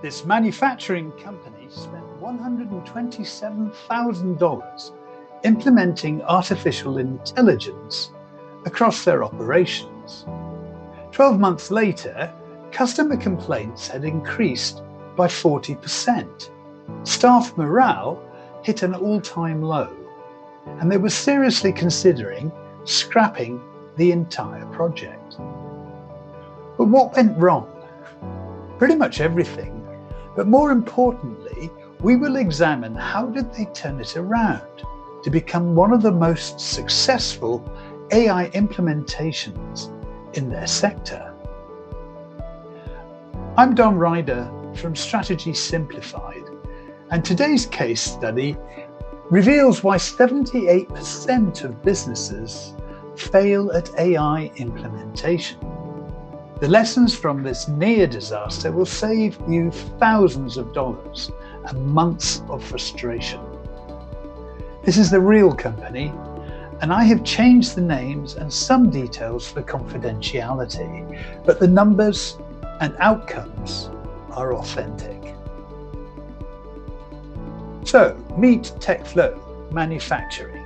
This manufacturing company spent $127,000 implementing artificial intelligence across their operations. 12 months later, customer complaints had increased by 40%. Staff morale hit an all-time low, and they were seriously considering scrapping the entire project. But what went wrong? Pretty much everything, but more importantly, we will examine how did they turn it around to become one of the most successful AI implementations in their sector. I'm Don Ryder from Strategy Simplified, and today's case study reveals why 78% of businesses fail at AI implementation. The lessons from this near disaster will save you thousands of dollars and months of frustration. This is the real company, and I have changed the names and some details for confidentiality, but the numbers and outcomes are authentic. So, meet TechFlow Manufacturing,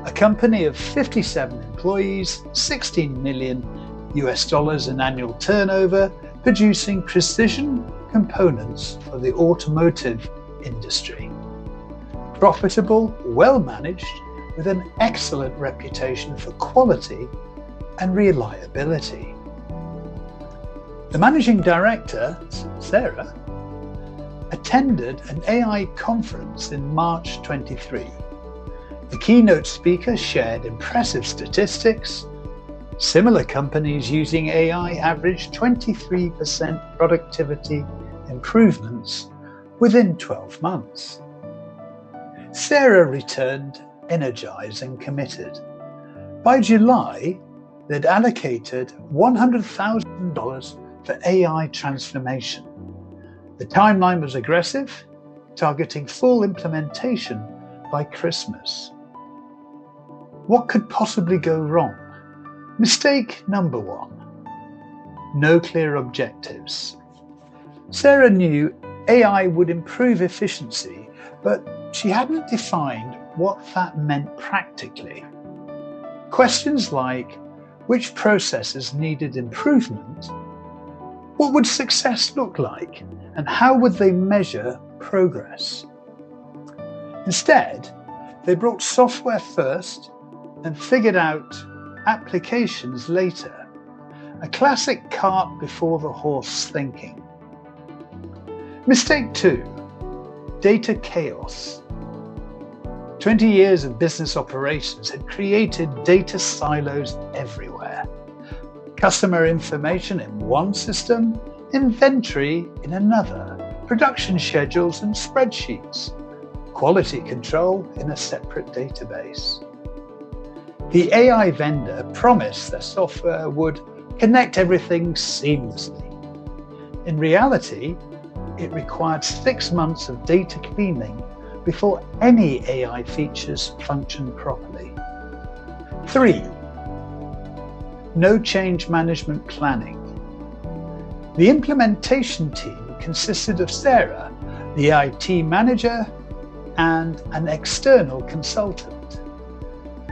a company of 57 employees, $16 million in annual turnover, producing precision components for the automotive industry. Profitable, well managed, with an excellent reputation for quality and reliability. The managing director, Sarah, attended an AI conference in March 23. The keynote speaker shared impressive statistics. Similar companies using AI averaged 23% productivity improvements within 12 months. Sarah returned energized and committed. By July, they'd allocated $100,000 for AI transformation. The timeline was aggressive, targeting full implementation by Christmas. What could possibly go wrong? Mistake number one: no clear objectives. Sarah knew AI would improve efficiency, but she hadn't defined what that meant practically. Questions like, which processes needed improvement? What would success look like? And how would they measure progress? Instead, they brought software first and figured out applications later. A classic cart before the horse thinking. Mistake two: data chaos. 20 years of business operations had created data silos everywhere. Customer information in one system, inventory in another, production schedules and spreadsheets, quality control in a separate database. The AI vendor promised their software would connect everything seamlessly. In reality, it required 6 months of data cleaning before any AI features functioned properly. 3. No change management planning. The implementation team consisted of Sarah, the IT manager, and an external consultant.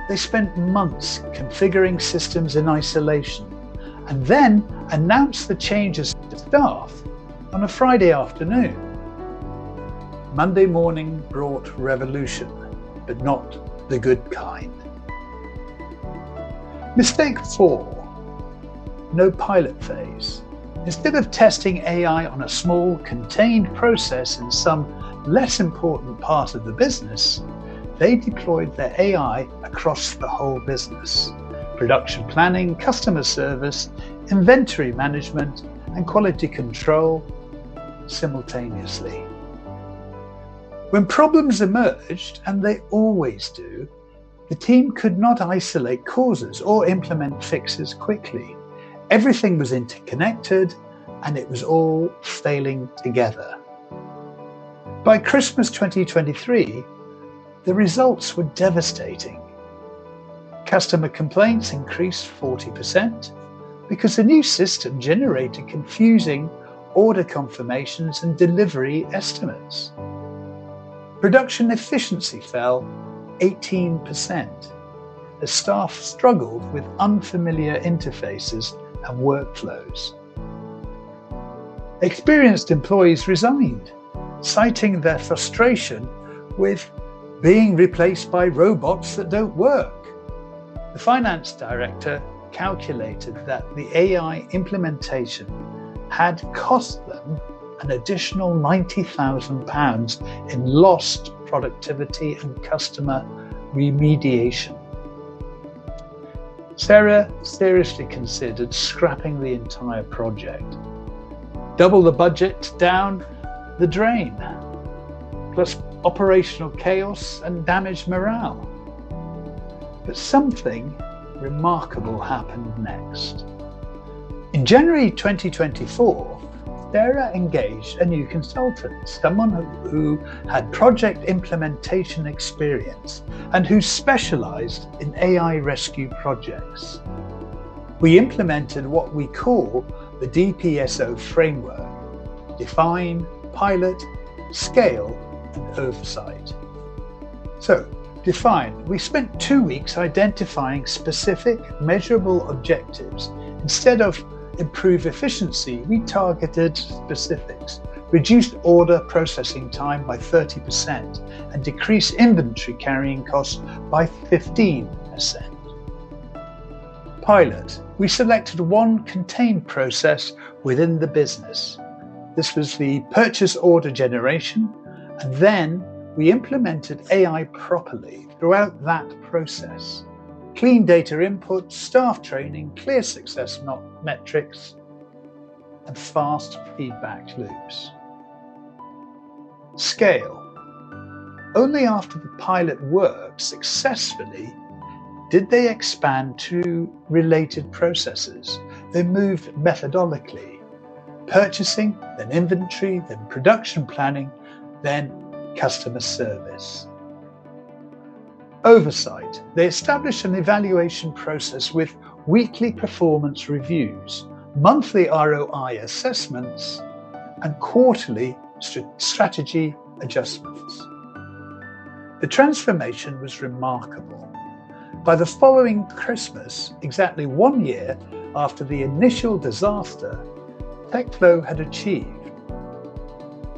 They spent months configuring systems in isolation and then announced the changes to staff on a Friday afternoon. Monday morning brought revolution, but not the good kind. Mistake 4. No pilot phase. Instead of testing AI on a small, contained process in some less important part of the business, they deployed their AI across the whole business. Production planning, customer service, inventory management, and quality control simultaneously. When problems emerged, and they always do, the team could not isolate causes or implement fixes quickly. Everything was interconnected, and it was all failing together. By Christmas 2023, the results were devastating. Customer complaints increased 40% because the new system generated confusing order confirmations and delivery estimates. Production efficiency fell 18% as staff struggled with unfamiliar interfaces and workflows. Experienced employees resigned, citing their frustration with being replaced by robots that don't work. The finance director calculated that the AI implementation had cost them an additional £90,000 in lost productivity and customer remediation. Sarah seriously considered scrapping the entire project. Double the budget down the drain, plus operational chaos and damaged morale. But something remarkable happened next. In January 2024, Sarah engaged a new consultant, someone who had project implementation experience and who specialized in AI rescue projects. We implemented what we call the DPSO Framework: define, pilot, scale, and oversight. So, define. We spent 2 weeks identifying specific, measurable objectives. Instead of improve efficiency, we targeted specifics, reduced order processing time by 30% and decreased inventory carrying costs by 15%. Pilot. We selected one contained process within the business. This was the purchase order generation, and then we implemented AI properly throughout that process. Clean data input, staff training, clear success metrics, and fast feedback loops. Scale. Only after the pilot worked successfully did they expand to related processes. They moved methodically: purchasing, then inventory, then production planning, then customer service. Oversight. They established an evaluation process with weekly performance reviews, monthly ROI assessments, and quarterly strategy adjustments. The transformation was remarkable. By the following Christmas, exactly 1 year after the initial disaster, TechFlow had achieved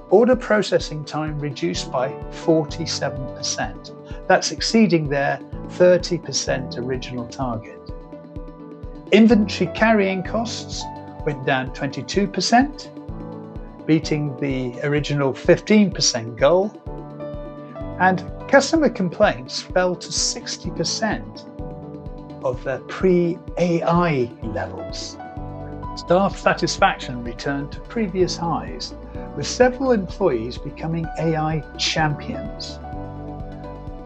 order processing time reduced by 47%. That's exceeding their 30% original target. Inventory carrying costs went down 22%, beating the original 15% goal. And customer complaints fell to 60% of their pre-AI levels. Staff satisfaction returned to previous highs, with several employees becoming AI champions.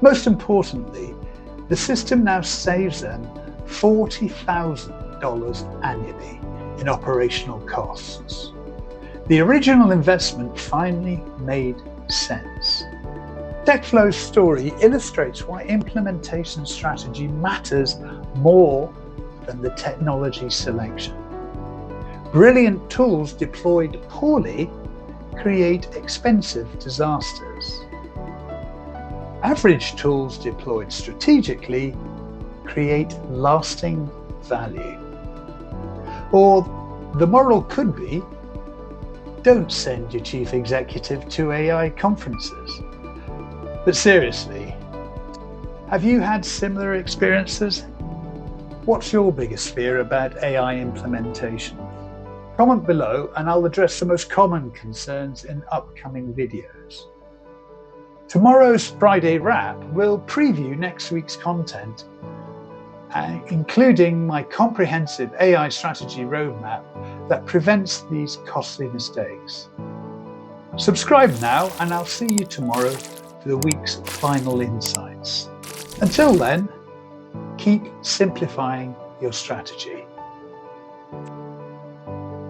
Most importantly, the system now saves them $40,000 annually in operational costs. The original investment finally made sense. TechFlow's story illustrates why implementation strategy matters more than the technology selection. Brilliant tools deployed poorly create expensive disasters. Average tools deployed strategically create lasting value. Or the moral could be, don't send your chief executive to AI conferences. But seriously, have you had similar experiences? What's your biggest fear about AI implementation? Comment below and I'll address the most common concerns in upcoming videos. Tomorrow's Friday Wrap will preview next week's content, including my comprehensive AI strategy roadmap that prevents these costly mistakes. Subscribe now and I'll see you tomorrow for the week's final insights. Until then, keep simplifying your strategy.